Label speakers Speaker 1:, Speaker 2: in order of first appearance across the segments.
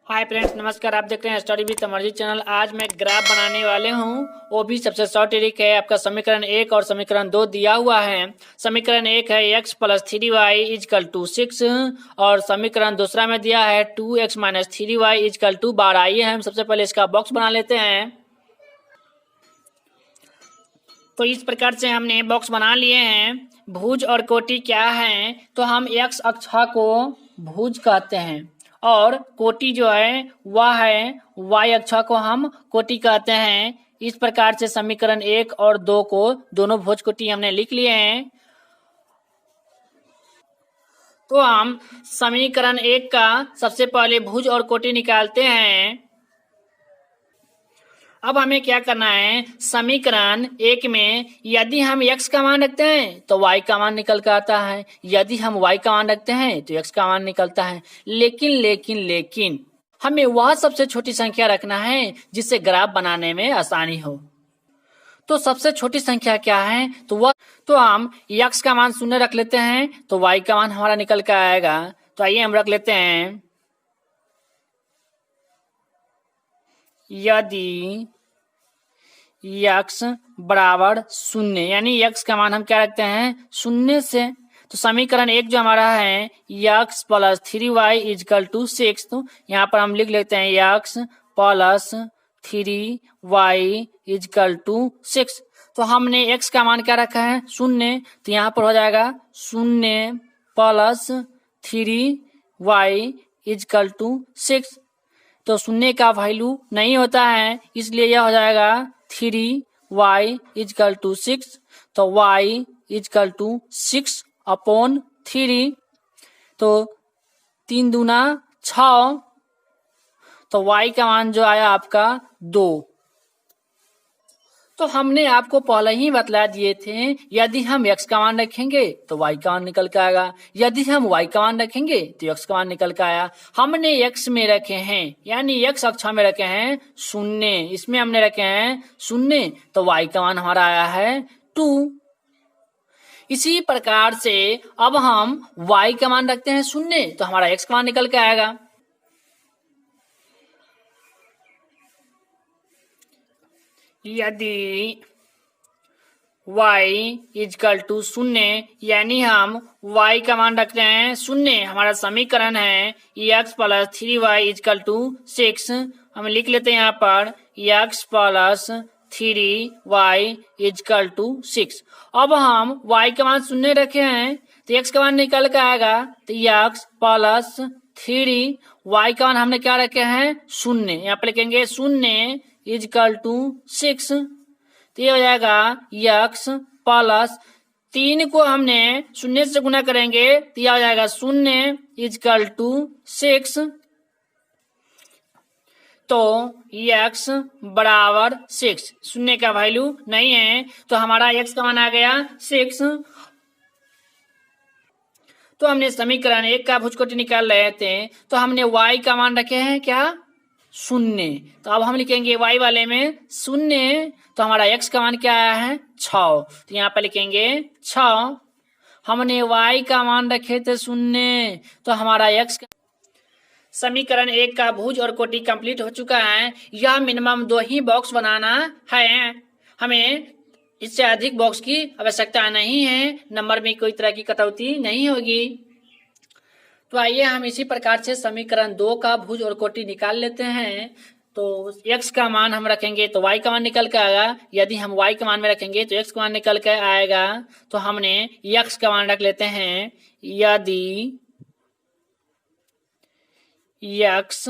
Speaker 1: Hi friends, नमस्कार। आप देख रहे हैं स्टडी विद मर्जी चैनल। आज मैं ग्राफ बनाने वाले हूं, वो भी सबसे शॉर्ट ट्रिक है। आपका समीकरण 1 और समीकरण 2 दिया हुआ है। समीकरण 1 है x plus 3y is equal to 6 और समीकरण दूसरा में दिया है 2x minus 3y is equal to 12। आइए हम सबसे पहले इसका बॉक्स बना लेते हैं। तो इस प्रकार से हमने बॉक्स बना लिए हैं। भुज और कोटि क्या है, तो हम x अक्षा को भुज कहते हैं और कोटि जो है वह है y अक्षा को हम कोटि कहते हैं। इस प्रकार से समीकरण 1 और 2 को दोनों भुज कोटि हमने लिख लिए हैं। तो हम समीकरण 1 का सबसे पहले भुज और कोटि निकालते हैं। अब हमें क्या करना है, समीकरण 1 में यदि हम x का मान रखते हैं तो y का मान निकल कर आता है, यदि हम y का मान रखते हैं तो x का मान निकलता है। लेकिन हमें वह सबसे छोटी संख्या रखना है जिससे ग्राफ बनाने में आसानी हो। तो सबसे छोटी संख्या क्या है, तो हम x का मान 0 रख लेते हैं तो y का मान हमारा निकल कर आएगा। तो आइए हम रख लेते हैं, यदि x बराबर 0, यानी x का मान हम क्या रखते हैं 0 से। तो समीकरण 1 जो हमारा है x plus 3y is equal to 6, तो यहाँ पर हम लिख लेते हैं x plus 3y is equal to 6। तो हमने x का मान क्या रखा है 0, तो यहाँ पर हो जाएगा 0 प्लस 3y इजकल टू 6। तो 0 का वैल्यू नहीं होता है, इसलिए यह हो जाएगा 3y इजकल टू 6। तो y इजकल टू 6 अपॉन 3, तो 3 दूना 6, तो y का मान जो आया आपका 2। तो हमने आपको पहले ही बतला दिए थे, यदि हम x का मान रखेंगे तो y का मान निकल कर आएगा, यदि हम y का मान रखेंगे तो x का मान निकल कर आया। हमने x में रखे हैं, यानी x अक्षा में रखे हैं 0, इसमें हमने रखे हैं 0, तो y का मान हमारा आया है 2। इसी प्रकार से अब हम y का मान रखते हैं 0, तो हमारा x का मान निकल कर आएगा। यदि y इजकल टू 0, यानी हम y का मान रखते हैं 0, हमारा समीकरण है x plus 3y is equal to 6। हम लिख लेते हैं यहाँ पर x plus 3y is equal to 6। अब हम y का मान 0 रखे हैं तो x का मान निकल कर आएगा, तो x प्लस 3y का मान हमने क्या रखे हैं 0, यहाँ पर लिखेंगे 0 इजकल टू 6। तो ये हो जाएगा x प्लस 3 को हमने 0 से गुना करेंगे तो यह हो जाएगा 0 इजकल टू 6। तो x बराबर 6, 0 का वैल्यू नहीं है, तो हमारा x का मान आ गया 6। तो हमने समीकरण 1 का भुज कोटि निकाल रहे थे, तो हमने y का मान रखे हैं क्या 0, तो अब हम लिखेंगे y वाले में 0, तो हमारा x का मान क्या आया है 6, तो यहाँ पर लिखेंगे 6। हमने y का मान रखे थे 0, तो हमारा x का समीकरण 1 का भुज और कोटि कंप्लीट हो चुका है। यह मिनिमम 2 ही बॉक्स बनाना है, हमें इससे अधिक बॉक्स की आवश्यकता नहीं है, नंबर में कोई तरह की कटौती नहीं होगी। तो आइए हम इसी प्रकार से समीकरण 2 का भुज और कोटि निकाल लेते हैं। तो x का मान हम रखेंगे तो y का मान निकल कर आएगा, यदि हम y का मान में रखेंगे तो x का मान निकल कर आएगा। तो हमने x का मान रख लेते हैं, यदि x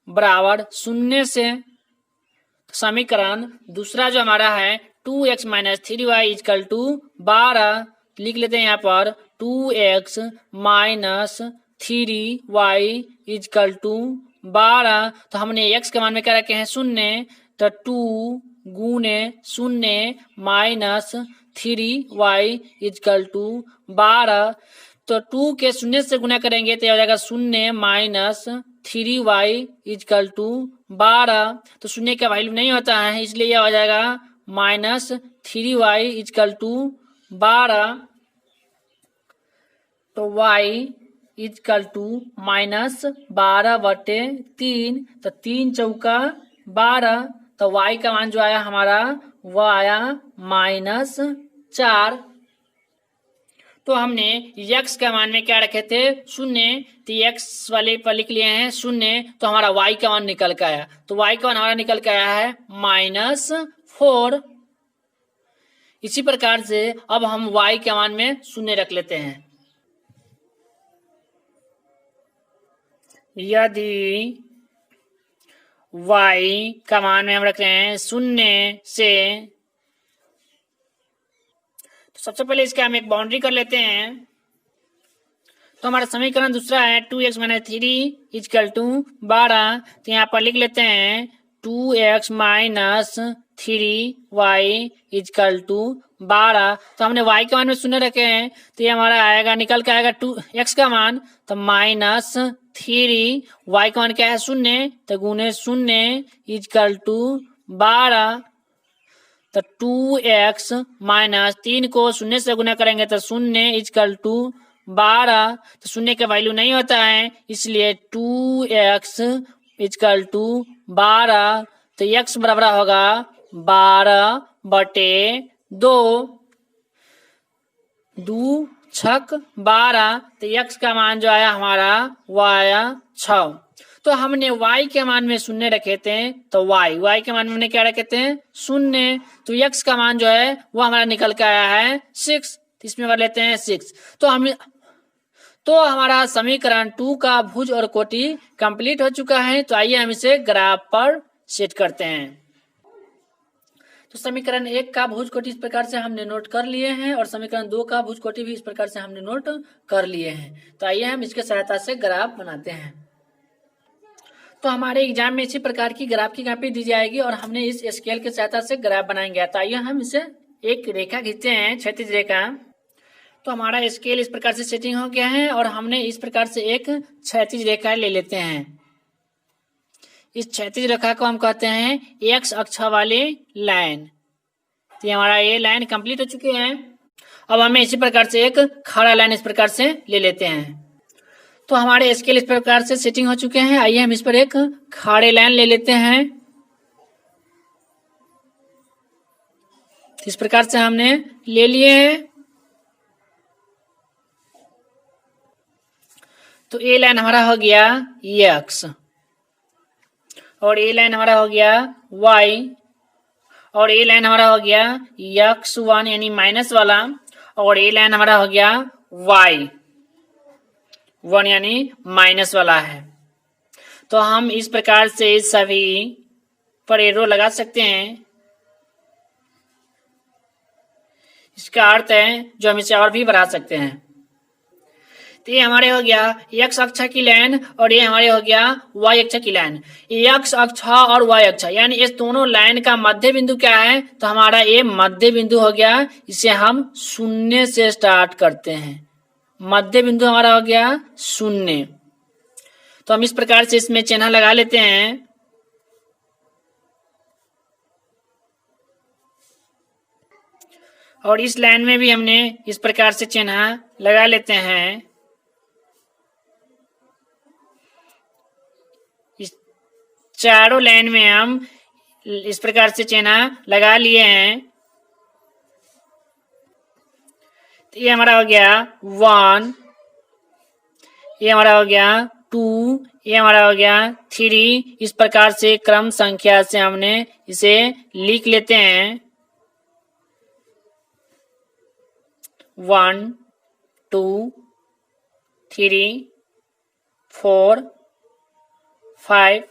Speaker 1: बराबर 0 से, समीकरण दूसरा जो हमारा है 2x minus 3y is equal to 12, लिख लेते हैं यहाँ पर 2x minus 3y is equal to 12। तो हमने x का मान में क्या रखे हैं 0, तो 2 गुने 0 माइनस 3y इजकल टू 12। तो 2 के 0 से गुना करेंगे तो यह हो जाएगा 0 माइनस 3y इजकल टू 12। तो 0 का वैल्यू नहीं होता है, इसलिए यह हो जाएगा माइनस 3y इजकल टू 12। तो y इजकल टू -12/3, तो 3 चौका 12, तो y का मान जो आया हमारा वो आया -4। तो हमने x का मान में क्या रखे थे 0, तो x वाले पर लिख लिए हैं 0, तो हमारा y का मान निकल के आया, तो y का मान हमारा निकल के आया है -4। इसी प्रकार से अब हम y के मान में 0 रख लेते हैं। यदि y का मान में हम रख रहे हैं 0 से, तो सबसे पहले इसका हम एक बाउंड्री कर लेते हैं। तो हमारा समीकरण दूसरा है 2x - 3 इजकल टू 12, तो यहाँ पर लिख लेते हैं 2x - 3y इजकल टू 12। तो हमने y के मान में 0 रखे हैं, तो ये हमारा आएगा, निकल के आएगा 2x का मान, तो -3, y का मान क्या है 0, तो गुने 0 इजकल टू 12, तो 2x - 3 को 0 से गुना करेंगे तो 0 इजकल टू 12, तो 0 का वैल्यू नहीं होता है, इसलिए 2x इजकल टू 12, तो x बराबर होगा 12/2, 2 छक 12, तो x का मान जो आया हमारा वो आया 6। तो हमने y के मान में 0 रखे थे, तो y के मान में हमने क्या रखे थे 0, तो x का मान जो है वो हमारा निकल के आया है 6, तो इसमें भर लेते हैं 6। तो हमारा समीकरण 2 का भुज और कोटि कंप्लीट हो चुका है। तो आइए हम इसे ग्राफ पर सेट करते हैं। तो समीकरण 1 का भुज कोटि इस प्रकार से हमने नोट कर लिए हैं, और समीकरण 2 का भुज कोटि भी इस प्रकार से हमने नोट कर लिए हैं। तो आइए हम इसके सहायता से ग्राफ बनाते हैं। तो हमारे एग्जाम में इसी प्रकार की ग्राफ की कॉपी दी जाएगी, और हमने इस स्केल की सहायता से ग्राफ बनाएंगे। तो आइए हम इसे एक रेखा खींचते हैं, क्षैतिज रेखा। तो हमारा स्केल इस प्रकार से सेटिंग हो गया है, और हमने इस प्रकार से एक क्षैतिज रेखा ले लेते हैं। इस क्षैतिज रेखा को हम कहते हैं x अक्ष वाली लाइन। तो ये हमारा ये लाइन कंप्लीट हो चुके हैं। अब हमें इसी प्रकार से एक खड़ा लाइन इस प्रकार से ले लेते हैं। तो हमारे स्केल इस प्रकार से सेटिंग हो चुके हैं। आइए हम इस पर एक खड़े लाइन ले लेते हैं। इस प्रकार से हमने ले लिए हैं। तो ये लाइन हमारा हो गया x, और ये लाइन हमारा हो गया y, और ये लाइन हमारा हो गया x1 यानी माइनस वाला, और ये लाइन हमारा हो गया y1 यानी माइनस वाला है। तो हम इस प्रकार से सभी पर एरो लगा सकते हैं। इसका अर्थ है जो हम इसे और भी बढ़ा सकते हैं। तो ये हमारे हो गया x अक्ष की लाइन, और ये हमारे हो गया y अक्ष की लाइन। x अक्ष और y अक्ष यानी इस दोनों लाइन का मध्य बिंदु क्या है, तो हमारा ये मध्य बिंदु हो गया। इसे हम 0 से स्टार्ट करते हैं। मध्य बिंदु हमारा हो गया 0। तो हम इस प्रकार से इसमें चिन्ह लगा लेते हैं। और इस लाइन में भी हमने इस प्रकार से चिन्ह लगा लेते हैं। इस चारों लाइन में हम इस प्रकार से चिन्ह लगा लिए हैं। तो ये हमारा हो गया 1, ये हमारा हो गया 2, ये हमारा हो गया 3। इस प्रकार से क्रम संख्या से हमने इसे लिख लेते हैं। 1 2 3 4 5।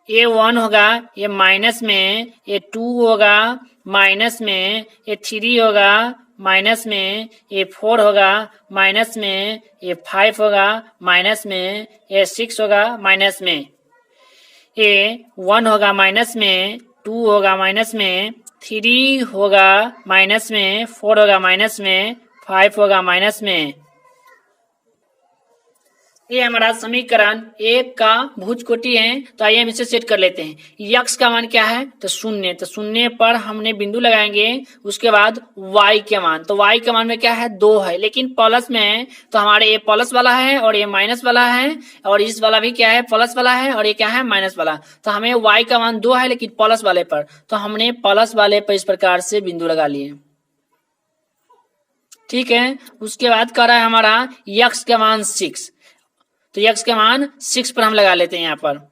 Speaker 1: ये 1 होगा ये माइनस में, ये 2 होगा माइनस में, ये 3 होगा माइनस में, ये 4 होगा माइनस में, ये 5 होगा माइनस में, ये 6 होगा माइनस में, ये 1 होगा माइनस में, 2 होगा माइनस में, 3 होगा माइनस में, 4 होगा माइनस में, 5 होगा माइनस में। ये हमारा समीकरण एक का भुज कोटि है। तो आइए हम इसे सेट कर लेते हैं। यक्स का मान क्या है? तो शून्य। तो शून्य पर हमने बिंदु लगाएंगे। उसके बाद वाई के मान, तो वाई के मान में क्या है? 2 है, लेकिन प्लस में है तो हमारे ये प्लस वाला है और ये माइनस वाला है, और इस वाला भी क्या है? प्लस वाला है, और ये क्या है? माइनस वाला। तो हमें वाई का मान 2 है लेकिन प्लस वाले पर, तो हमने प्लस वाले पर इस प्रकार से बिंदु लगा लिए। ठीक है। उसके बाद कह रहा है हमारा यक्स का मान 6, तो यक्स का मान 6 पर हम लगा लेते हैं। यहाँ पर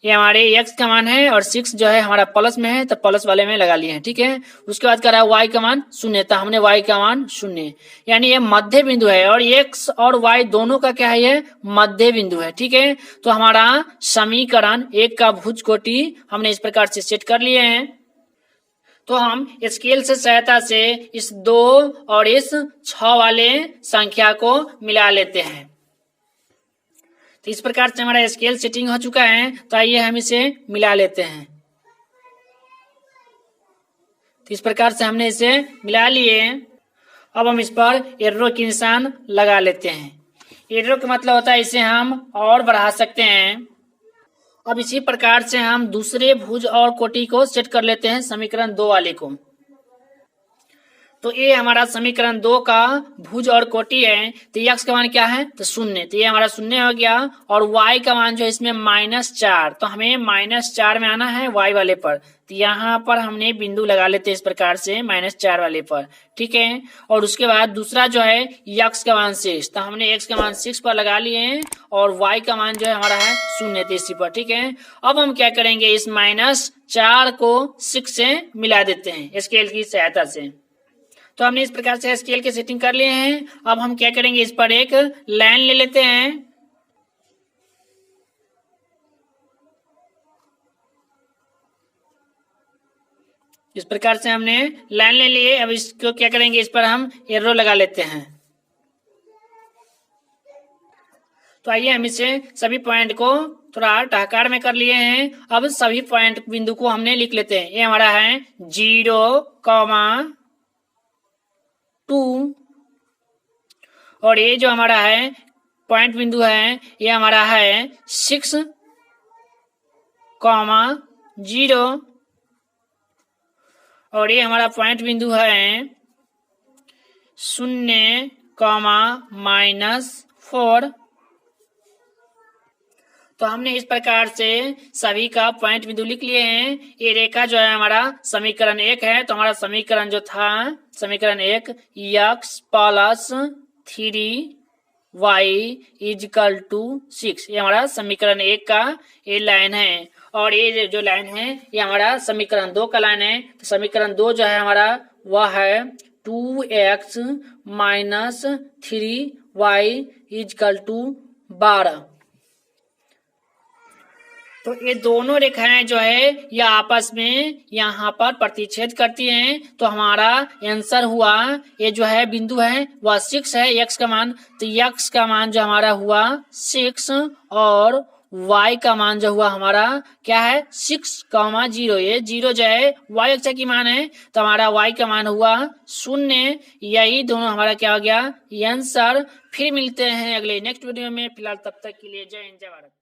Speaker 1: ये हमारे यक्स का मान है और 6 जो है हमारा प्लस में है, तो प्लस वाले में लगा लिए हैं। ठीक है। उसके बाद कह रहा है वाई का मान 0, तो हमने वाई का मान 0, यानी ये मध्य बिंदु है, और एक्स और वाई दोनों का क्या है? ये मध्य बिंदु है। ठीक है। तो हमारा समीकरण एक का भुज कोटि हमने इस प्रकार से सेट कर लिए हैं। तो हम स्केल से सहायता से इस 2 और इस 6 वाले संख्या को मिला लेते हैं। तो इस प्रकार से हमारा स्केल सेटिंग हो चुका है। तो आइए हम इसे मिला लेते हैं। तो इस प्रकार से हमने इसे मिला लिए। अब हम इस पर एरो के निशान लगा लेते हैं। एरो का मतलब होता है इसे हम और बढ़ा सकते हैं। अब इसी प्रकार से हम दूसरे भुज और कोटि को सेट कर लेते हैं, समीकरण 2 वाले को। तो ये हमारा समीकरण 2 का भुज और कोटि है। तो यक्स का मान क्या है? तो 0, तो ये हमारा 0 हो गया। और वाई का मान जो है इसमें -4, तो हमें -4 में आना है वाई वाले पर। तो यहाँ पर हमने बिंदु लगा लेते हैं इस प्रकार से -4 वाले पर। ठीक है। और उसके बाद दूसरा जो है यक्स का मान 6, तो हमने एक्स का मान 6 पर लगा लिए हैं, और वाई का मान जो है हमारा है 0, तो इसी पर। ठीक है। अब हम क्या करेंगे? इस -4 को 6 से मिला देते हैं स्केल की सहायता से। तो हमने इस प्रकार से स्केल की सेटिंग कर लिए हैं। अब हम क्या करेंगे? इस पर एक लाइन ले लेते हैं। इस प्रकार से हमने लाइन ले लिए। अब इसको क्या करेंगे? इस पर हम एरो लगा लेते हैं। तो आइए हम इसे सभी पॉइंट को थोड़ा टहकार में कर लिए हैं। अब सभी पॉइंट बिंदु को हमने लिख लेते हैं। ये हमारा है 0, 2, और ये जो हमारा है पॉइंट बिंदु है ये हमारा है 6, 0, और ये हमारा पॉइंट बिंदु है 0, -4। तो हमने इस प्रकार से सभी का पॉइंट बिंदु लिख लिए हैं। ये रेखा जो है हमारा समीकरण 1 है। तो हमारा समीकरण जो था समीकरण 1, यक्स प्लस 3y = 6, ये हमारा समीकरण 1 का ये लाइन है। और ये जो लाइन है ये हमारा समीकरण 2 का लाइन है। तो समीकरण 2 जो है हमारा वह है 2x - 3y = 12। तो ये दोनों रेखाएं जो है ये आपस में यहाँ पर प्रतिच्छेद करती हैं। तो हमारा आंसर हुआ, ये जो है बिंदु है वह 6 है, यक्स का मान। तो यक्स का मान जो हमारा हुआ 6, और y का मान जो हुआ हमारा क्या है? 6, 0। ये 0 जो है y अक्ष की मान है, तो हमारा y का मान हुआ 0। यही दोनों हमारा क्या हो गया? आंसर। फिर मिलते हैं अगले नेक्स्ट वीडियो में। फिलहाल तब तक के लिए जय हिंद, जय भारत।